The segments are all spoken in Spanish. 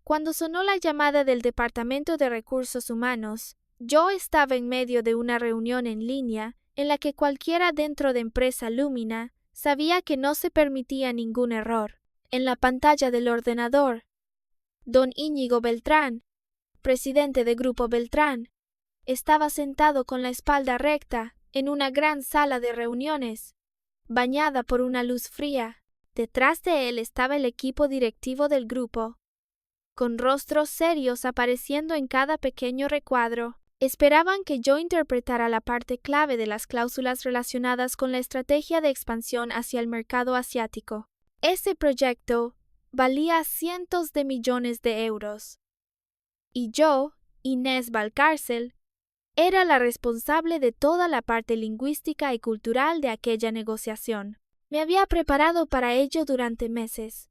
Cuando sonó la llamada del Departamento de Recursos Humanos, yo estaba en medio de una reunión en línea en la que cualquiera dentro de Empresa Lumina sabía que no se permitía ningún error. En la pantalla del ordenador, don Íñigo Beltrán, presidente de Grupo Beltrán, estaba sentado con la espalda recta en una gran sala de reuniones, bañada por una luz fría. Detrás de él estaba el equipo directivo del grupo, con rostros serios apareciendo en cada pequeño recuadro. Esperaban que yo interpretara la parte clave de las cláusulas relacionadas con la estrategia de expansión hacia el mercado asiático. Ese proyecto valía cientos de millones de euros. Y yo, Inés Valcárcel, era la responsable de toda la parte lingüística y cultural de aquella negociación. Me había preparado para ello durante meses.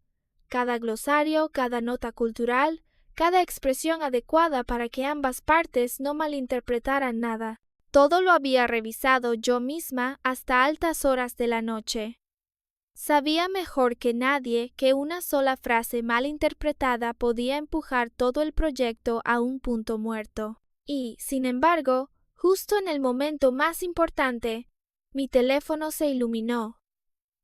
Cada glosario, cada nota cultural, cada expresión adecuada para que ambas partes no malinterpretaran nada. Todo lo había revisado yo misma hasta altas horas de la noche. Sabía mejor que nadie que una sola frase mal interpretada podía empujar todo el proyecto a un punto muerto. Y, sin embargo, justo en el momento más importante, mi teléfono se iluminó.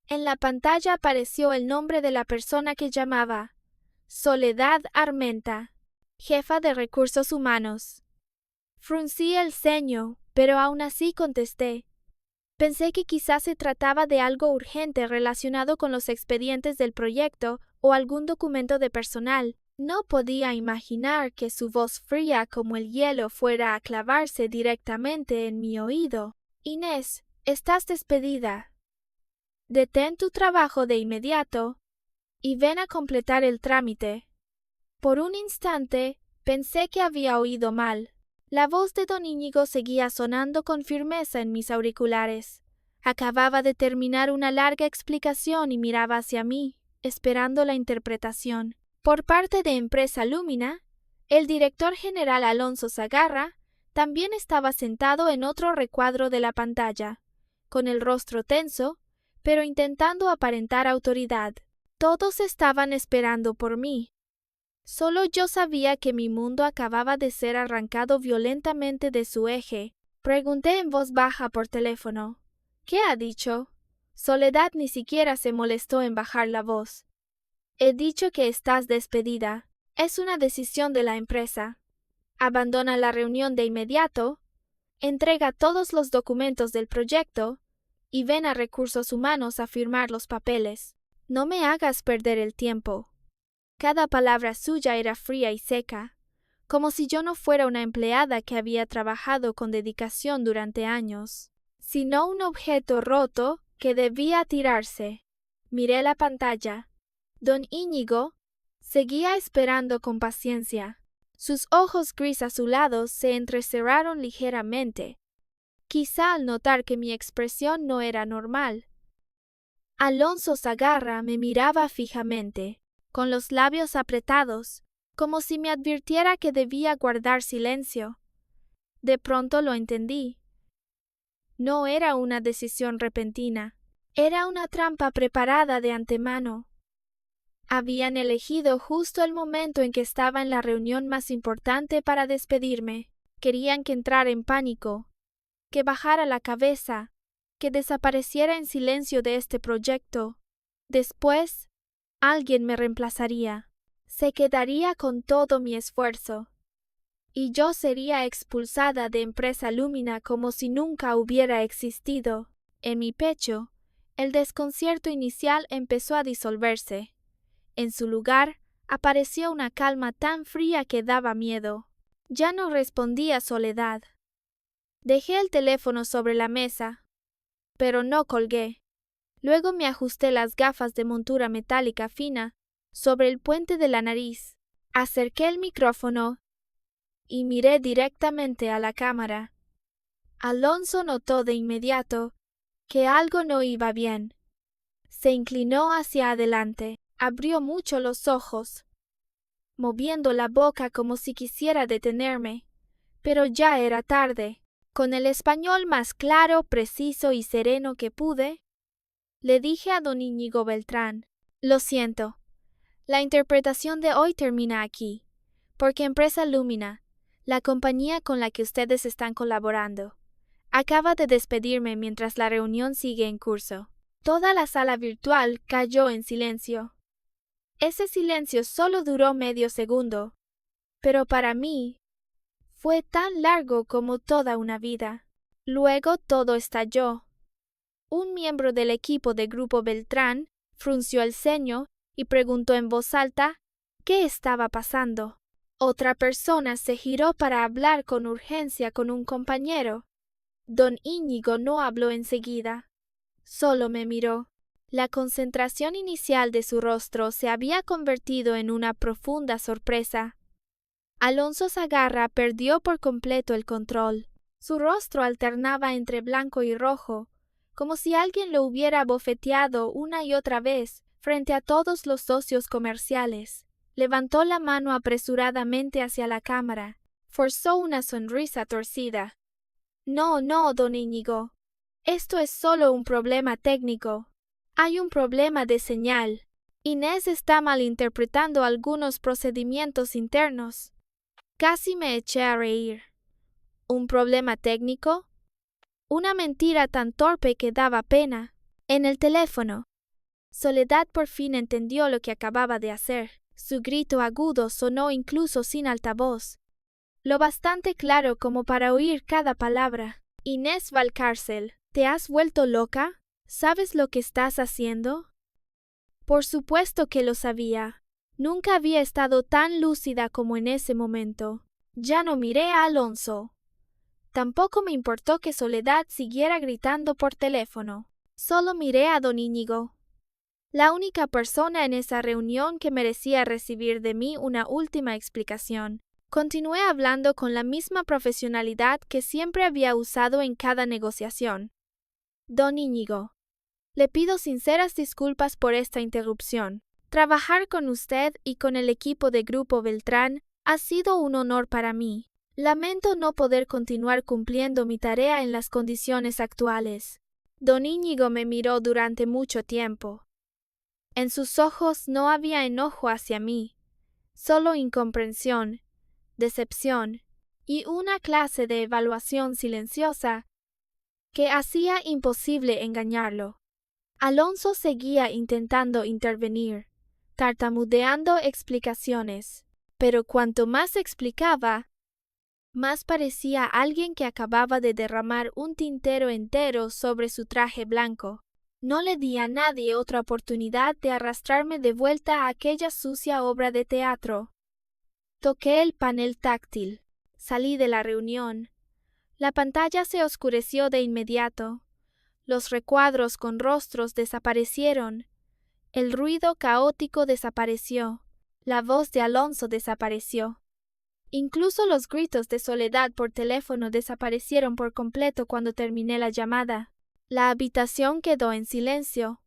En la pantalla apareció el nombre de la persona que llamaba: Soledad Armenta, jefa de Recursos Humanos. Fruncí el ceño, pero aún así contesté. Pensé que quizás se trataba de algo urgente relacionado con los expedientes del proyecto o algún documento de personal. No podía imaginar que su voz fría como el hielo fuera a clavarse directamente en mi oído. Inés, estás despedida. Detén tu trabajo de inmediato y ven a completar el trámite. Por un instante pensé que había oído mal. La voz de don Íñigo seguía sonando con firmeza en mis auriculares. Acababa de terminar una larga explicación y miraba hacia mí, esperando la interpretación. Por parte de Empresa Lumina, el director general Alonso Sagarra también estaba sentado en otro recuadro de la pantalla, con el rostro tenso, pero intentando aparentar autoridad. Todos estaban esperando por mí. Solo yo sabía que mi mundo acababa de ser arrancado violentamente de su eje. Pregunté en voz baja por teléfono: ¿Qué ha dicho? Soledad ni siquiera se molestó en bajar la voz. He dicho que estás despedida. Es una decisión de la empresa. Abandona la reunión de inmediato, entrega todos los documentos del proyecto y ven a Recursos Humanos a firmar los papeles. No me hagas perder el tiempo. Cada palabra suya era fría y seca, como si yo no fuera una empleada que había trabajado con dedicación durante años, sino un objeto roto que debía tirarse. Miré la pantalla. Don Íñigo seguía esperando con paciencia. Sus ojos gris azulados se entrecerraron ligeramente, quizá al notar que mi expresión no era normal. Alonso Sagarra me miraba fijamente, con los labios apretados, como si me advirtiera que debía guardar silencio. De pronto lo entendí. No era una decisión repentina, era una trampa preparada de antemano. Habían elegido justo el momento en que estaba en la reunión más importante para despedirme. Querían que entrara en pánico, que bajara la cabeza, que desapareciera en silencio de este proyecto. Después, alguien me reemplazaría. Se quedaría con todo mi esfuerzo. Y yo sería expulsada de Empresa Lumina como si nunca hubiera existido. En mi pecho, el desconcierto inicial empezó a disolverse. En su lugar, apareció una calma tan fría que daba miedo. Ya no respondí a Soledad. Dejé el teléfono sobre la mesa, pero no colgué. Luego me ajusté las gafas de montura metálica fina sobre el puente de la nariz. Acerqué el micrófono y miré directamente a la cámara. Alonso notó de inmediato que algo no iba bien. Se inclinó hacia adelante, abrió mucho los ojos, moviendo la boca como si quisiera detenerme, pero ya era tarde. Con el español más claro, preciso y sereno que pude, le dije a don Íñigo Beltrán: Lo siento, La interpretación de hoy termina aquí, porque Empresa Lumina, la compañía con la que ustedes están colaborando, acaba de despedirme mientras la reunión sigue en curso. Toda la sala virtual cayó en silencio. Ese silencio solo duró medio segundo, pero para mí fue tan largo como toda una vida. Luego todo estalló. Un miembro del equipo de Grupo Beltrán frunció el ceño y preguntó en voz alta qué estaba pasando. Otra persona se giró para hablar con urgencia con un compañero. Don Íñigo no habló enseguida. Solo me miró. La concentración inicial de su rostro se había convertido en una profunda sorpresa. Alonso Sagarra perdió por completo el control. Su rostro alternaba entre blanco y rojo, como si alguien lo hubiera bofeteado una y otra vez frente a todos los socios comerciales. Levantó la mano apresuradamente hacia la cámara. Forzó una sonrisa torcida. No, don Íñigo. Esto es solo un problema técnico. Hay un problema de señal. Inés está malinterpretando algunos procedimientos internos. Casi me eché a reír. ¿Un problema técnico? Una mentira tan torpe que daba pena. En el teléfono. Soledad por fin entendió lo que acababa de hacer. Su grito agudo sonó incluso sin altavoz, lo bastante claro como para oír cada palabra. Inés Valcárcel, ¿te has vuelto loca? ¿Sabes lo que estás haciendo? Por supuesto que lo sabía. Nunca había estado tan lúcida como en ese momento. Ya no miré a Alonso. Tampoco me importó que Soledad siguiera gritando por teléfono. Solo miré a don Íñigo. La única persona en esa reunión que merecía recibir de mí una última explicación. Continué hablando con la misma profesionalidad que siempre había usado en cada negociación. Don Íñigo, le pido sinceras disculpas por esta interrupción. Trabajar con usted y con el equipo de Grupo Beltrán ha sido un honor para mí. Lamento no poder continuar cumpliendo mi tarea en las condiciones actuales. Don Íñigo me miró durante mucho tiempo. En sus ojos no había enojo hacia mí, solo incomprensión, decepción y una clase de evaluación silenciosa que hacía imposible engañarlo. Alonso seguía intentando intervenir, tartamudeando explicaciones, pero cuanto más explicaba, más parecía alguien que acababa de derramar un tintero entero sobre su traje blanco. No le di a nadie otra oportunidad de arrastrarme de vuelta a aquella sucia obra de teatro. Toqué el panel táctil. Salí de la reunión. La pantalla se oscureció de inmediato. Los recuadros con rostros desaparecieron. El ruido caótico desapareció. La voz de Alonso desapareció. Incluso los gritos de Soledad por teléfono desaparecieron por completo cuando terminé la llamada. La habitación quedó en silencio.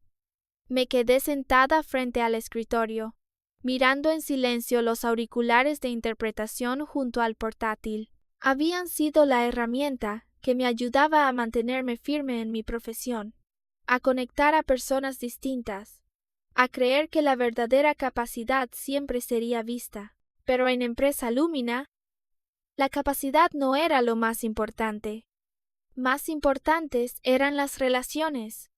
Me quedé sentada frente al escritorio, mirando en silencio los auriculares de interpretación junto al portátil. Habían sido la herramienta que me ayudaba a mantenerme firme en mi profesión, a conectar a personas distintas, a creer que la verdadera capacidad siempre sería vista. Pero en Empresa Lumina, la capacidad no era lo más importante. Más importantes eran las relaciones.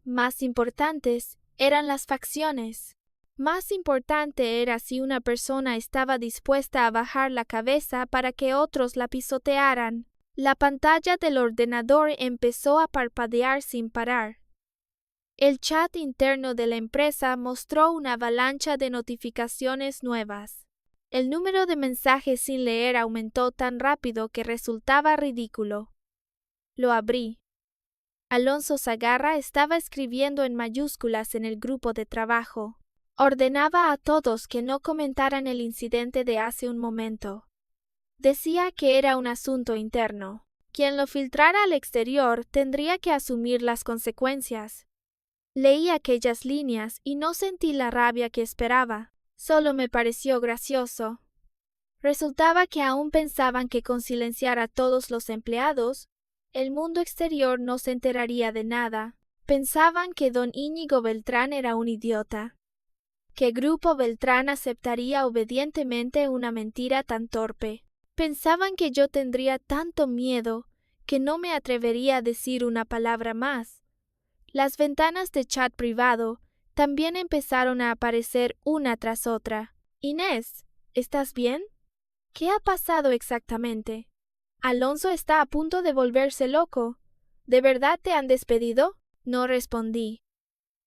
Más importantes eran las facciones. Más importante era si una persona estaba dispuesta a bajar la cabeza para que otros la pisotearan. La pantalla del ordenador empezó a parpadear sin parar. El chat interno de la empresa mostró una avalancha de notificaciones nuevas. El número de mensajes sin leer aumentó tan rápido que resultaba ridículo. Lo abrí. Alonso Sagarra estaba escribiendo en mayúsculas en el grupo de trabajo. Ordenaba a todos que no comentaran el incidente de hace un momento. Decía que era un asunto interno. Quien lo filtrara al exterior tendría que asumir las consecuencias. Leí aquellas líneas y no sentí la rabia que esperaba. Solo me pareció gracioso. Resultaba que aún pensaban que con silenciar a todos los empleados, el mundo exterior no se enteraría de nada. Pensaban que don Íñigo Beltrán era un idiota. ¿Qué grupo Beltrán aceptaría obedientemente una mentira tan torpe? Pensaban que yo tendría tanto miedo que no me atrevería a decir una palabra más. Las ventanas de chat privado también empezaron a aparecer una tras otra. Inés, ¿estás bien? ¿Qué ha pasado exactamente? Alonso está a punto de volverse loco. ¿De verdad te han despedido? No respondí.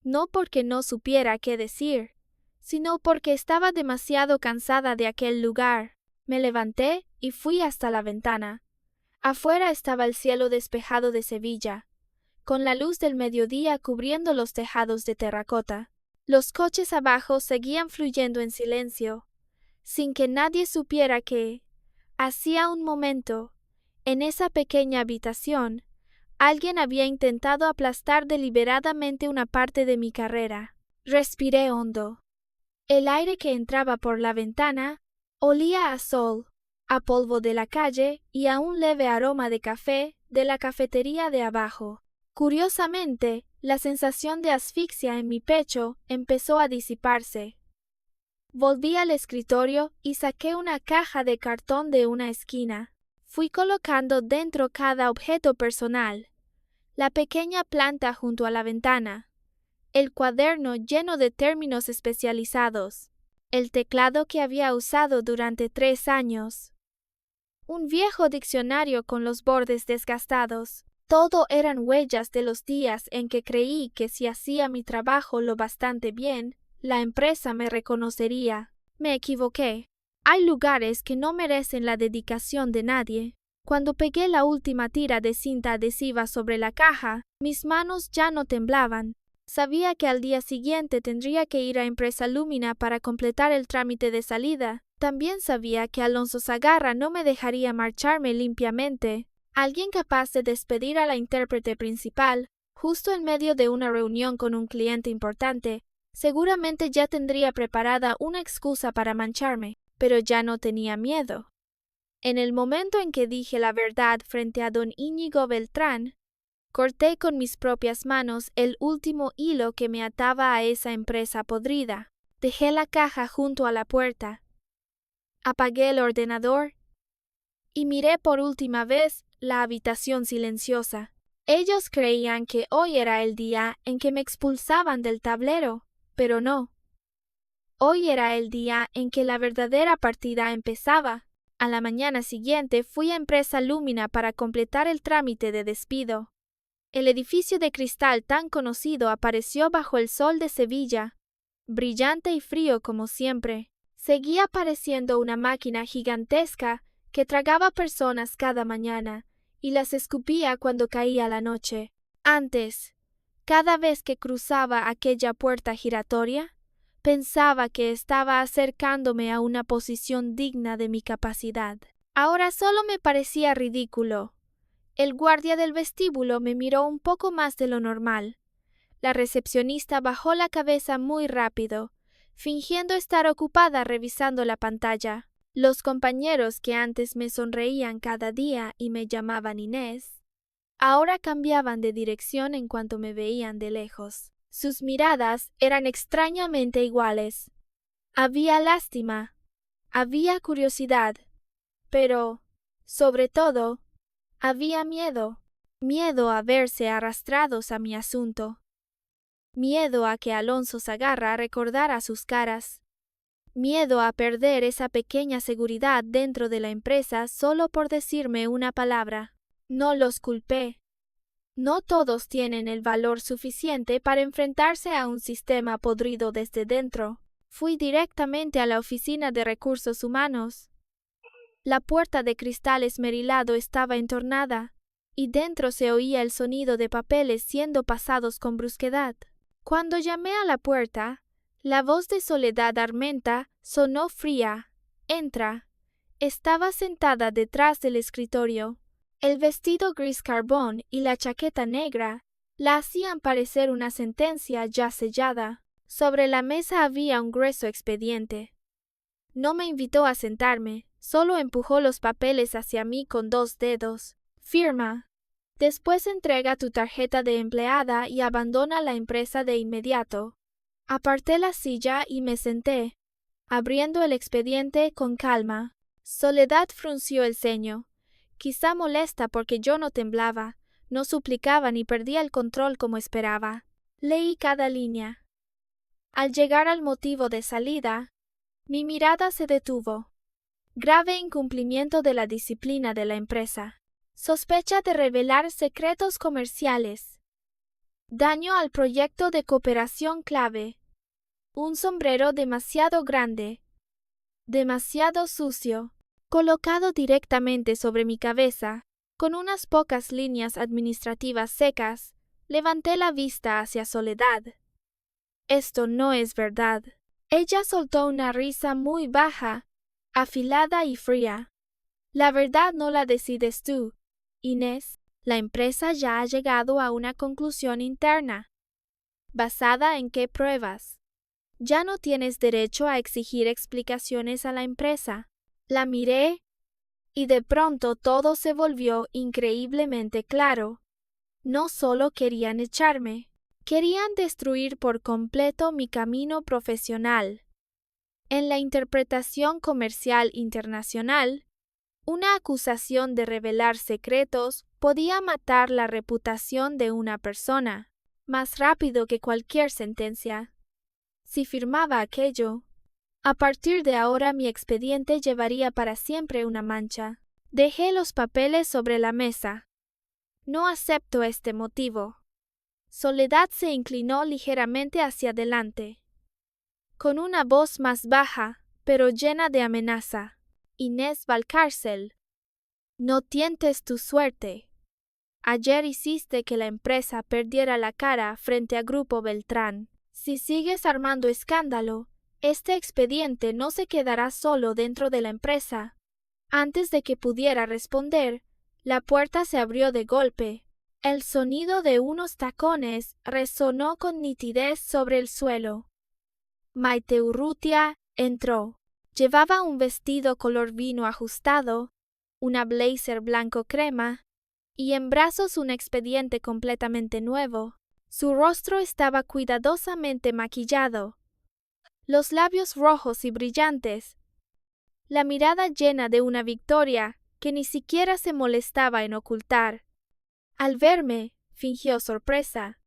No porque no supiera qué decir, sino porque estaba demasiado cansada de aquel lugar. Me levanté y fui hasta la ventana. Afuera estaba el cielo despejado de Sevilla, con la luz del mediodía cubriendo los tejados de terracota. Los coches abajo seguían fluyendo en silencio, sin que nadie supiera que, hacía un momento, en esa pequeña habitación, alguien había intentado aplastar deliberadamente una parte de mi carrera. Respiré hondo. El aire que entraba por la ventana olía a sol, a polvo de la calle y a un leve aroma de café de la cafetería de abajo. Curiosamente, la sensación de asfixia en mi pecho empezó a disiparse. Volví al escritorio y saqué una caja de cartón de una esquina. Fui colocando dentro cada objeto personal: la pequeña planta junto a la ventana, el cuaderno lleno de términos especializados, el teclado que había usado durante 3 años, un viejo diccionario con los bordes desgastados. Todo eran huellas de los días en que creí que si hacía mi trabajo lo bastante bien, la empresa me reconocería. Me equivoqué. Hay lugares que no merecen la dedicación de nadie. Cuando pegué la última tira de cinta adhesiva sobre la caja, mis manos ya no temblaban. Sabía que al día siguiente tendría que ir a Empresa Lumina para completar el trámite de salida. También sabía que Alonso Sagarra no me dejaría marcharme limpiamente. Alguien capaz de despedir a la intérprete principal, justo en medio de una reunión con un cliente importante, seguramente ya tendría preparada una excusa para mancharme, pero ya no tenía miedo. En el momento en que dije la verdad frente a don Íñigo Beltrán, corté con mis propias manos el último hilo que me ataba a esa empresa podrida. Dejé la caja junto a la puerta. Apagué el ordenador y miré por última vez la habitación silenciosa. Ellos creían que hoy era el día en que me expulsaban del tablero, pero no. Hoy era el día en que la verdadera partida empezaba. A la mañana siguiente fui a Empresa Lumina para completar el trámite de despido. El edificio de cristal tan conocido apareció bajo el sol de Sevilla, brillante y frío como siempre. Seguía pareciendo una máquina gigantesca que tragaba personas cada mañana y las escupía cuando caía la noche. Antes, cada vez que cruzaba aquella puerta giratoria, pensaba que estaba acercándome a una posición digna de mi capacidad. Ahora solo me parecía ridículo. El guardia del vestíbulo me miró un poco más de lo normal. La recepcionista bajó la cabeza muy rápido, fingiendo estar ocupada revisando la pantalla. Los compañeros que antes me sonreían cada día y me llamaban Inés, ahora cambiaban de dirección en cuanto me veían de lejos. Sus miradas eran extrañamente iguales. Había lástima, había curiosidad, pero, sobre todo, había miedo. Miedo a verse arrastrados a mi asunto. Miedo a que Alonso Sagarra recordara sus caras. Miedo a perder esa pequeña seguridad dentro de la empresa solo por decirme una palabra. No los culpé. No todos tienen el valor suficiente para enfrentarse a un sistema podrido desde dentro. Fui directamente a la oficina de recursos humanos. La puerta de cristal esmerilado estaba entornada, y dentro se oía el sonido de papeles siendo pasados con brusquedad. Cuando llamé a la puerta, la voz de Soledad Armenta sonó fría. «Entra». Estaba sentada detrás del escritorio. El vestido gris carbón y la chaqueta negra la hacían parecer una sentencia ya sellada. Sobre la mesa había un grueso expediente. No me invitó a sentarme, solo empujó los papeles hacia mí con 2 dedos. «Firma. Después entrega tu tarjeta de empleada y abandona la empresa de inmediato». Aparté la silla y me senté, abriendo el expediente con calma. Soledad frunció el ceño, quizá molesta porque yo no temblaba, no suplicaba ni perdía el control como esperaba. Leí cada línea. Al llegar al motivo de salida, mi mirada se detuvo. Grave incumplimiento de la disciplina de la empresa. Sospecha de revelar secretos comerciales. Daño al proyecto de cooperación clave. Un sombrero demasiado grande, demasiado sucio, colocado directamente sobre mi cabeza, con unas pocas líneas administrativas secas, levanté la vista hacia Soledad. Esto no es verdad. Ella soltó una risa muy baja, afilada y fría. La verdad no la decides tú, Inés. La empresa ya ha llegado a una conclusión interna. ¿Basada en qué pruebas? Ya no tienes derecho a exigir explicaciones a la empresa. La miré y de pronto todo se volvió increíblemente claro. No solo querían echarme, querían destruir por completo mi camino profesional. En la interpretación comercial internacional, una acusación de revelar secretos podía matar la reputación de una persona, más rápido que cualquier sentencia. Si firmaba aquello, a partir de ahora mi expediente llevaría para siempre una mancha. Dejé los papeles sobre la mesa. No acepto este motivo. Soledad se inclinó ligeramente hacia adelante. Con una voz más baja, pero llena de amenaza. Inés Valcárcel, no tientes tu suerte. Ayer hiciste que la empresa perdiera la cara frente a Grupo Beltrán. Si sigues armando escándalo, este expediente no se quedará solo dentro de la empresa. Antes de que pudiera responder, la puerta se abrió de golpe. El sonido de unos tacones resonó con nitidez sobre el suelo. Maite Urrutia entró. Llevaba un vestido color vino ajustado, una blazer blanco crema, y en brazos un expediente completamente nuevo. Su rostro estaba cuidadosamente maquillado, los labios rojos y brillantes, la mirada llena de una victoria que ni siquiera se molestaba en ocultar. Al verme, fingió sorpresa.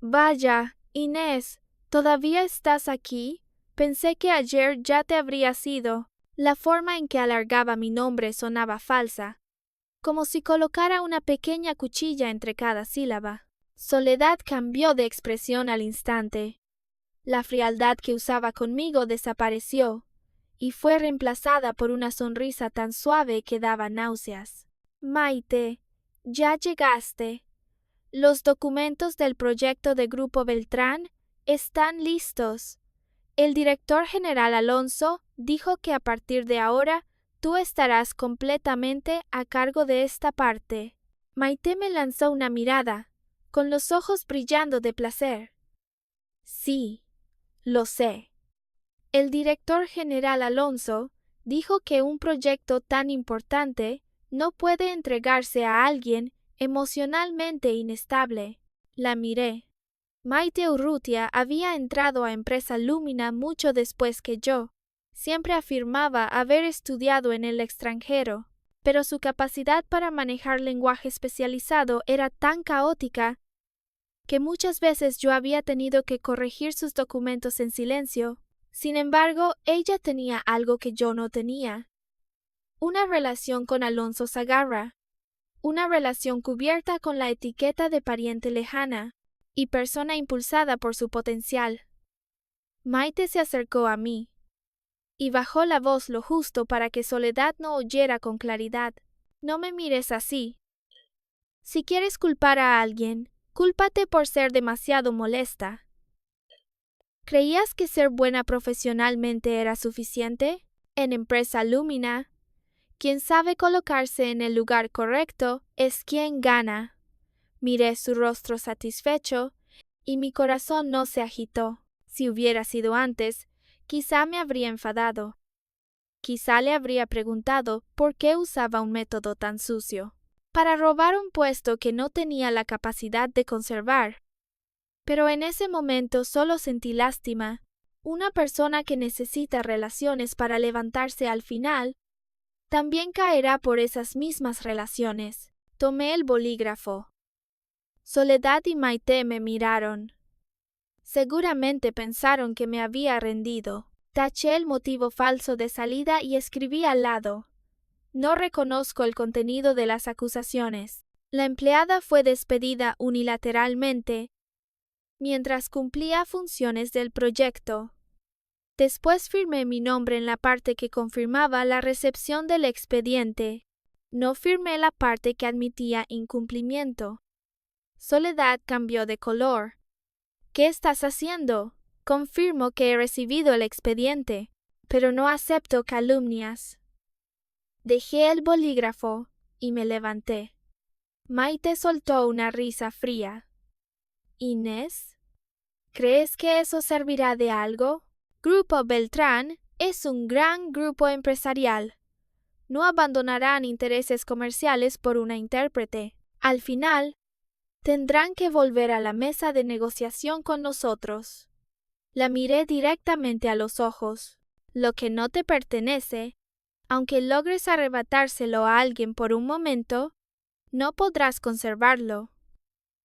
Vaya, Inés, ¿todavía estás aquí? Pensé que ayer ya te habrías ido. La forma en que alargaba mi nombre sonaba falsa, como si colocara una pequeña cuchilla entre cada sílaba. Soledad cambió de expresión al instante. La frialdad que usaba conmigo desapareció y fue reemplazada por una sonrisa tan suave que daba náuseas. Maite, ya llegaste. Los documentos del proyecto de Grupo Beltrán están listos. El director general Alonso dijo que a partir de ahora tú estarás completamente a cargo de esta parte. Maite me lanzó una mirada, con los ojos brillando de placer. Sí, lo sé. El director general Alonso dijo que un proyecto tan importante no puede entregarse a alguien emocionalmente inestable. La miré. Maite Urrutia había entrado a Empresa Lumina mucho después que yo. Siempre afirmaba haber estudiado en el extranjero, pero su capacidad para manejar lenguaje especializado era tan caótica que muchas veces yo había tenido que corregir sus documentos en silencio. Sin embargo, ella tenía algo que yo no tenía. Una relación con Alonso Sagarra. Una relación cubierta con la etiqueta de pariente lejana y persona impulsada por su potencial. Maite se acercó a mí y bajó la voz lo justo para que Soledad no oyera con claridad. No me mires así. Si quieres culpar a alguien, cúlpate por ser demasiado molesta. ¿Creías que ser buena profesionalmente era suficiente? En Empresa Lumina, quien sabe colocarse en el lugar correcto es quien gana. Miré su rostro satisfecho y mi corazón no se agitó. Si hubiera sido antes, quizá me habría enfadado. Quizá le habría preguntado por qué usaba un método tan sucio para robar un puesto que no tenía la capacidad de conservar. Pero en ese momento solo sentí lástima. Una persona que necesita relaciones para levantarse al final, también caerá por esas mismas relaciones. Tomé el bolígrafo. Soledad y Maite me miraron. Seguramente pensaron que me había rendido. Taché el motivo falso de salida y escribí al lado: no reconozco el contenido de las acusaciones. La empleada fue despedida unilateralmente mientras cumplía funciones del proyecto. Después firmé mi nombre en la parte que confirmaba la recepción del expediente. No firmé la parte que admitía incumplimiento. Soledad cambió de color. ¿Qué estás haciendo? Confirmo que he recibido el expediente, pero no acepto calumnias. Dejé el bolígrafo y me levanté. Maite soltó una risa fría. ¿Inés? ¿Crees que eso servirá de algo? Grupo Beltrán es un gran grupo empresarial. No abandonarán intereses comerciales por una intérprete. Al final, tendrán que volver a la mesa de negociación con nosotros. La miré directamente a los ojos. Lo que no te pertenece, aunque logres arrebatárselo a alguien por un momento, no podrás conservarlo.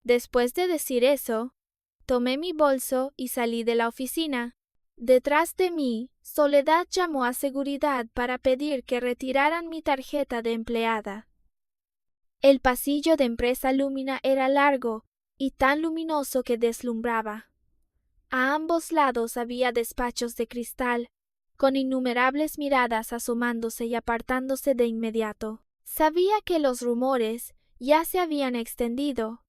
Después de decir eso, tomé mi bolso y salí de la oficina. Detrás de mí, Soledad llamó a seguridad para pedir que retiraran mi tarjeta de empleada. El pasillo de Empresa Lumina era largo y tan luminoso que deslumbraba. A ambos lados había despachos de cristal, con innumerables miradas asomándose y apartándose de inmediato. Sabía que los rumores ya se habían extendido.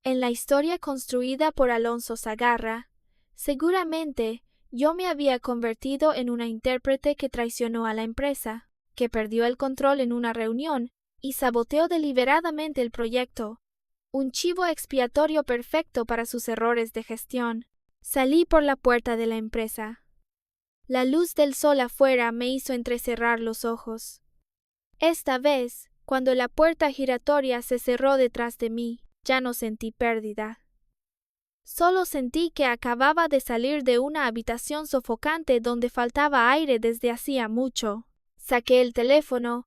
En la historia construida por Alonso Sagarra, seguramente yo me había convertido en una intérprete que traicionó a la empresa, que perdió el control en una reunión y saboteó deliberadamente el proyecto. Un chivo expiatorio perfecto para sus errores de gestión. Salí por la puerta de la empresa. La luz del sol afuera me hizo entrecerrar los ojos. Esta vez, cuando la puerta giratoria se cerró detrás de mí, ya no sentí pérdida. Solo sentí que acababa de salir de una habitación sofocante donde faltaba aire desde hacía mucho. Saqué el teléfono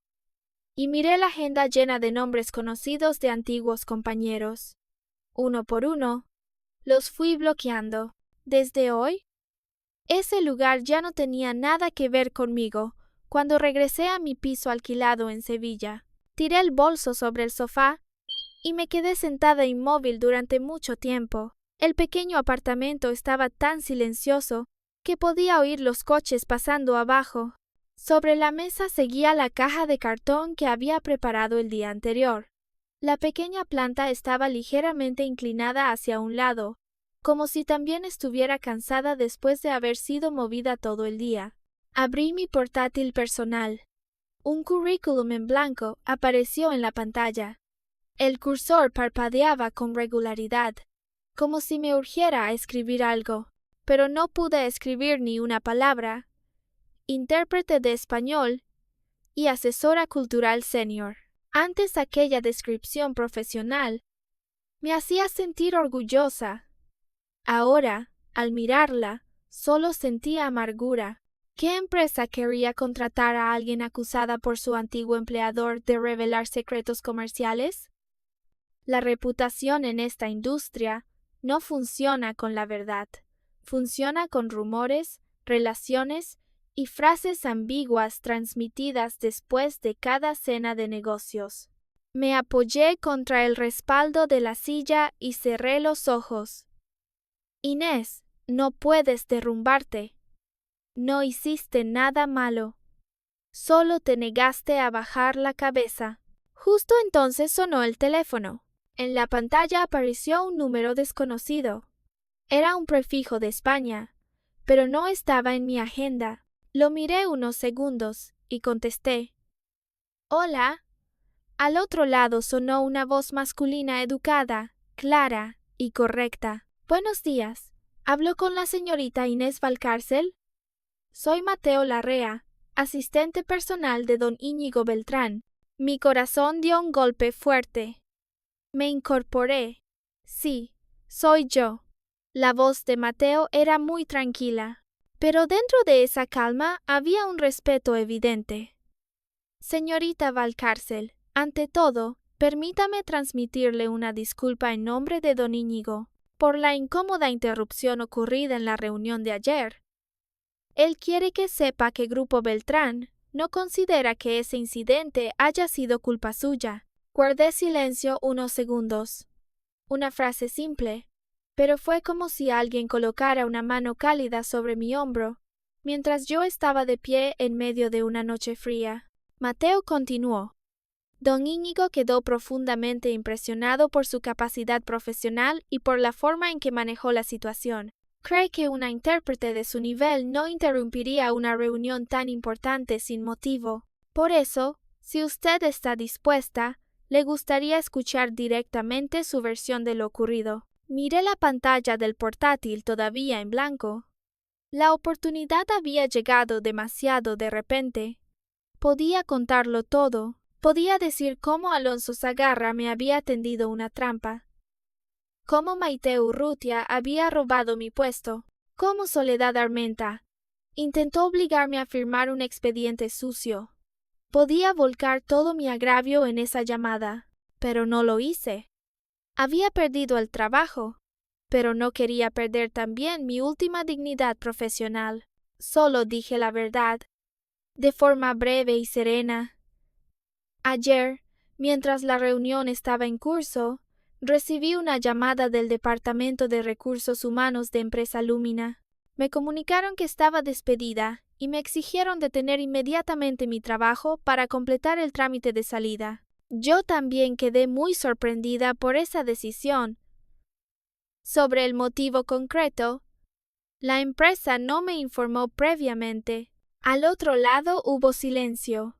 y miré la agenda llena de nombres conocidos de antiguos compañeros. Uno por uno, los fui bloqueando. Desde hoy, ese lugar ya no tenía nada que ver conmigo. Cuando regresé a mi piso alquilado en Sevilla, tiré el bolso sobre el sofá y me quedé sentada inmóvil durante mucho tiempo. El pequeño apartamento estaba tan silencioso que podía oír los coches pasando abajo. Sobre la mesa seguía la caja de cartón que había preparado el día anterior. La pequeña planta estaba ligeramente inclinada hacia un lado, como si también estuviera cansada después de haber sido movida todo el día. Abrí mi portátil personal. Un currículum en blanco apareció en la pantalla. El cursor parpadeaba con regularidad, como si me urgiera a escribir algo, pero no pude escribir ni una palabra. Intérprete de español y asesora cultural senior. Antes aquella descripción profesional me hacía sentir orgullosa. Ahora, al mirarla, solo sentía amargura. ¿Qué empresa querría contratar a alguien acusada por su antiguo empleador de revelar secretos comerciales? La reputación en esta industria no funciona con la verdad, funciona con rumores, relaciones y frases ambiguas transmitidas después de cada cena de negocios. Me apoyé contra el respaldo de la silla y cerré los ojos. Inés, no puedes derrumbarte. No hiciste nada malo. Solo te negaste a bajar la cabeza. Justo entonces sonó el teléfono. En la pantalla apareció un número desconocido. Era un prefijo de España, pero no estaba en mi agenda. Lo miré unos segundos y contesté. Hola. Al otro lado sonó una voz masculina educada, clara y correcta. Buenos días. ¿Hablo con la señorita Inés Valcárcel? Soy Mateo Larrea, asistente personal de don Íñigo Beltrán. Mi corazón dio un golpe fuerte. Me incorporé. Sí, soy yo. La voz de Mateo era muy tranquila, pero dentro de esa calma había un respeto evidente. Señorita Valcárcel, ante todo, permítame transmitirle una disculpa en nombre de don Íñigo por la incómoda interrupción ocurrida en la reunión de ayer. Él quiere que sepa que Grupo Beltrán no considera que ese incidente haya sido culpa suya. Guardé silencio unos segundos. Una frase simple, pero fue como si alguien colocara una mano cálida sobre mi hombro, mientras yo estaba de pie en medio de una noche fría. Mateo continuó. Don Íñigo quedó profundamente impresionado por su capacidad profesional y por la forma en que manejó la situación. Cree que una intérprete de su nivel no interrumpiría una reunión tan importante sin motivo. Por eso, si usted está dispuesta, le gustaría escuchar directamente su versión de lo ocurrido. Miré la pantalla del portátil todavía en blanco. La oportunidad había llegado demasiado de repente. Podía contarlo todo. Podía decir cómo Alonso Sagarra me había tendido una trampa, cómo Maite Urrutia había robado mi puesto, cómo Soledad Armenta intentó obligarme a firmar un expediente sucio. Podía volcar todo mi agravio en esa llamada, pero no lo hice. Había perdido el trabajo, pero no quería perder también mi última dignidad profesional. Solo dije la verdad, de forma breve y serena. Ayer, mientras la reunión estaba en curso, recibí una llamada del Departamento de Recursos Humanos de Empresa Lumina. Me comunicaron que estaba despedida y me exigieron detener inmediatamente mi trabajo para completar el trámite de salida. Yo también quedé muy sorprendida por esa decisión. Sobre el motivo concreto, la empresa no me informó previamente. Al otro lado hubo silencio.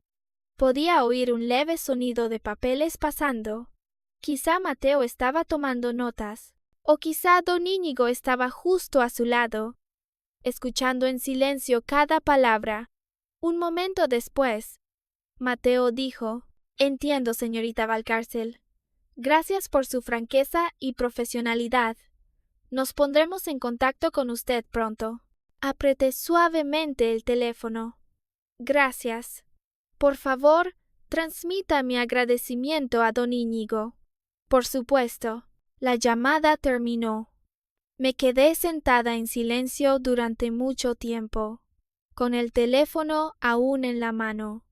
Podía oír un leve sonido de papeles pasando. Quizá Mateo estaba tomando notas, o quizá don Íñigo estaba justo a su lado, escuchando en silencio cada palabra. Un momento después, Mateo dijo: Entiendo, señorita Valcárcel. Gracias por su franqueza y profesionalidad. Nos pondremos en contacto con usted pronto. Apreté suavemente el teléfono. Gracias. Por favor, transmita mi agradecimiento a don Íñigo. Por supuesto. La llamada terminó. Me quedé sentada en silencio durante mucho tiempo, con el teléfono aún en la mano.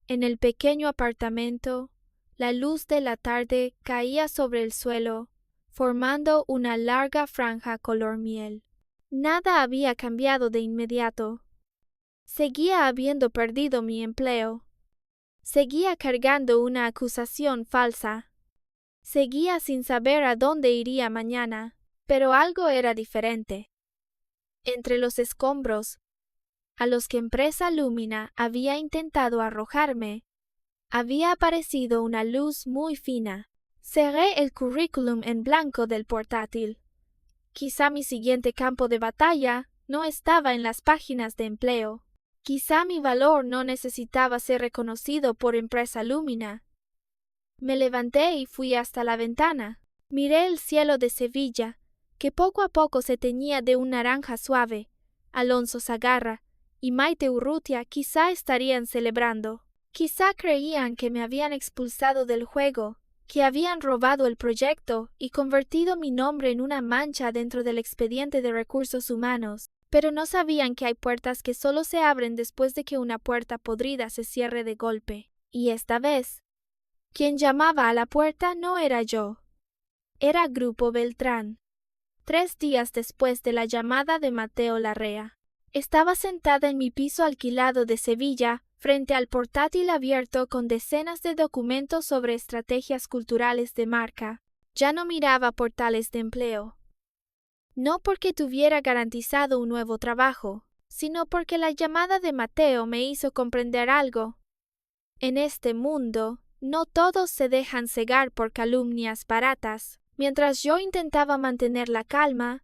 En el pequeño apartamento, la luz de la tarde caía sobre el suelo, formando una larga franja color miel. Nada había cambiado de inmediato. Seguía habiendo perdido mi empleo. Seguía cargando una acusación falsa. Seguía sin saber a dónde iría mañana, pero algo era diferente. Entre los escombros a los que Empresa Lumina había intentado arrojarme, había aparecido una luz muy fina. Cerré el currículum en blanco del portátil. Quizá mi siguiente campo de batalla no estaba en las páginas de empleo. Quizá mi valor no necesitaba ser reconocido por Empresa Lumina. Me levanté y fui hasta la ventana. Miré el cielo de Sevilla, que poco a poco se teñía de un naranja suave. Alonso Sagarra y Maite Urrutia quizá estarían celebrando. Quizá creían que me habían expulsado del juego, que habían robado el proyecto y convertido mi nombre en una mancha dentro del expediente de recursos humanos. Pero no sabían que hay puertas que solo se abren después de que una puerta podrida se cierre de golpe. Y esta vez, quien llamaba a la puerta no era yo. Era Grupo Beltrán. 3 días después de la llamada de Mateo Larrea, estaba sentada en mi piso alquilado de Sevilla, frente al portátil abierto con decenas de documentos sobre estrategias culturales de marca. Ya no miraba portales de empleo. No porque tuviera garantizado un nuevo trabajo, sino porque la llamada de Mateo me hizo comprender algo. En este mundo, no todos se dejan cegar por calumnias baratas. Mientras yo intentaba mantener la calma,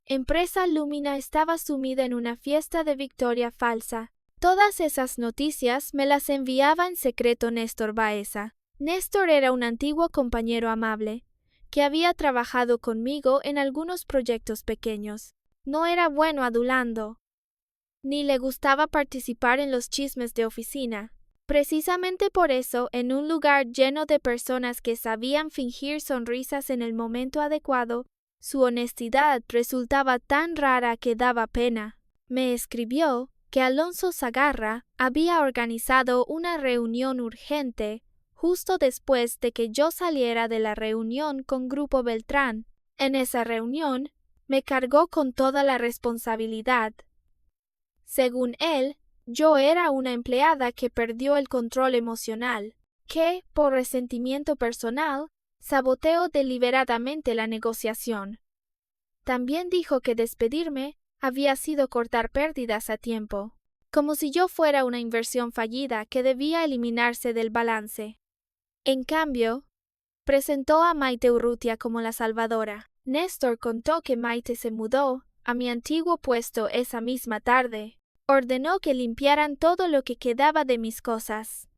Empresa Lumina estaba sumida en una fiesta de victoria falsa. Todas esas noticias me las enviaba en secreto Néstor Baeza. Néstor era un antiguo compañero amable, que había trabajado conmigo en algunos proyectos pequeños. No era bueno adulando, ni le gustaba participar en los chismes de oficina. Precisamente por eso, en un lugar lleno de personas que sabían fingir sonrisas en el momento adecuado, su honestidad resultaba tan rara que daba pena. Me escribió que Alonso Sagarra había organizado una reunión urgente justo después de que yo saliera de la reunión con Grupo Beltrán. En esa reunión, me cargó con toda la responsabilidad. Según él, yo era una empleada que perdió el control emocional, que, por resentimiento personal, saboteó deliberadamente la negociación. También dijo que despedirme había sido cortar pérdidas a tiempo, como si yo fuera una inversión fallida que debía eliminarse del balance. En cambio, presentó a Maite Urrutia como la salvadora. Néstor contó que Maite se mudó a mi antiguo puesto esa misma tarde. Ordenó que limpiaran todo lo que quedaba de mis cosas.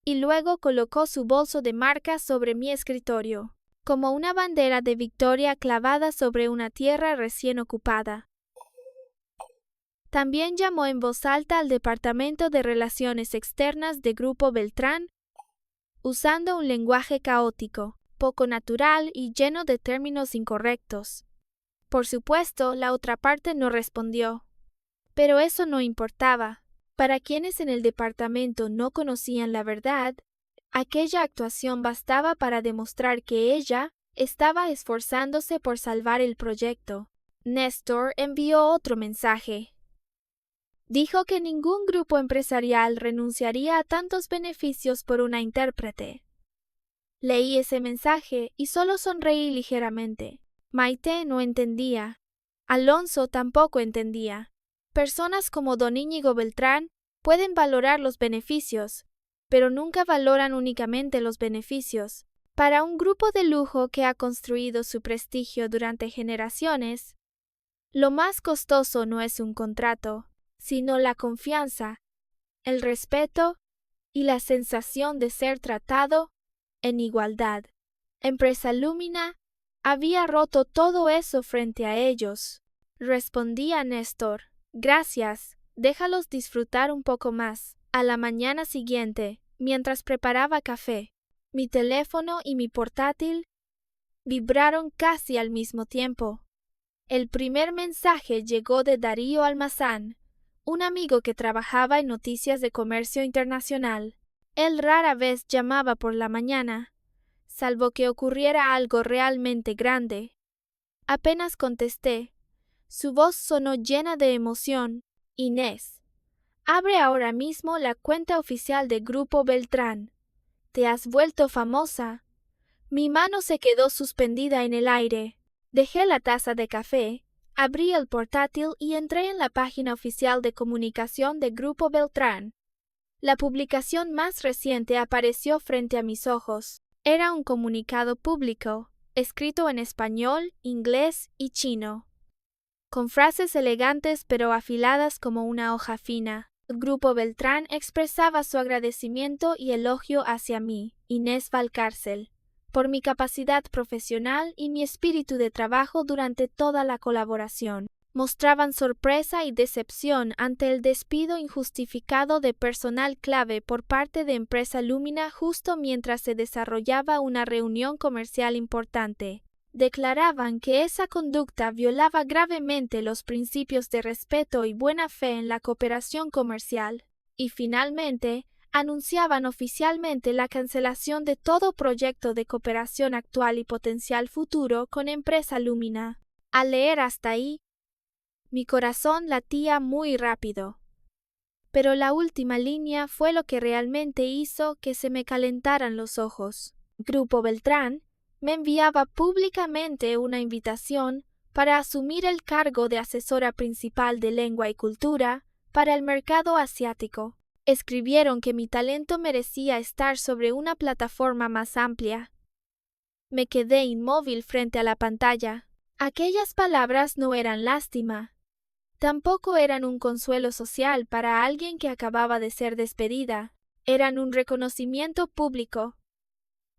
Y luego colocó su bolso de marca sobre mi escritorio, como una bandera de victoria clavada sobre una tierra recién ocupada. También llamó en voz alta al Departamento de Relaciones Externas de Grupo Beltrán, usando un lenguaje caótico, poco natural y lleno de términos incorrectos. Por supuesto, la otra parte no respondió. Pero eso no importaba. Para quienes en el departamento no conocían la verdad, aquella actuación bastaba para demostrar que ella estaba esforzándose por salvar el proyecto. Néstor envió otro mensaje. Dijo que ningún grupo empresarial renunciaría a tantos beneficios por una intérprete. Leí ese mensaje y solo sonreí ligeramente. Maite no entendía. Alonso tampoco entendía. Personas como don Íñigo Beltrán pueden valorar los beneficios, pero nunca valoran únicamente los beneficios. Para un grupo de lujo que ha construido su prestigio durante generaciones, lo más costoso no es un contrato, sino la confianza, el respeto y la sensación de ser tratado en igualdad. Empresa Lumina había roto todo eso frente a ellos. Respondía Néstor. Gracias, déjalos disfrutar un poco más. A la mañana siguiente, mientras preparaba café, mi teléfono y mi portátil vibraron casi al mismo tiempo. El primer mensaje llegó de Darío Almazán, un amigo que trabajaba en noticias de comercio internacional. Él rara vez llamaba por la mañana, salvo que ocurriera algo realmente grande. Apenas contesté. Su voz sonó llena de emoción. Inés, abre ahora mismo la cuenta oficial de Grupo Beltrán. Te has vuelto famosa. Mi mano se quedó suspendida en el aire. Dejé la taza de café, abrí el portátil y entré en la página oficial de comunicación de Grupo Beltrán. La publicación más reciente apareció frente a mis ojos. Era un comunicado público, escrito en español, inglés y chino, con frases elegantes pero afiladas como una hoja fina. El Grupo Beltrán expresaba su agradecimiento y elogio hacia mí, Inés Valcárcel, por mi capacidad profesional y mi espíritu de trabajo durante toda la colaboración. Mostraban sorpresa y decepción ante el despido injustificado de personal clave por parte de Empresa Lumina justo mientras se desarrollaba una reunión comercial importante. Declaraban que esa conducta violaba gravemente los principios de respeto y buena fe en la cooperación comercial. Y finalmente, anunciaban oficialmente la cancelación de todo proyecto de cooperación actual y potencial futuro con Empresa Lumina. Al leer hasta ahí, mi corazón latía muy rápido. Pero la última línea fue lo que realmente hizo que se me calentaran los ojos. Grupo Beltrán me enviaba públicamente una invitación para asumir el cargo de asesora principal de lengua y cultura para el mercado asiático. Escribieron que mi talento merecía estar sobre una plataforma más amplia. Me quedé inmóvil frente a la pantalla. Aquellas palabras no eran lástima. Tampoco eran un consuelo social para alguien que acababa de ser despedida. Eran un reconocimiento público.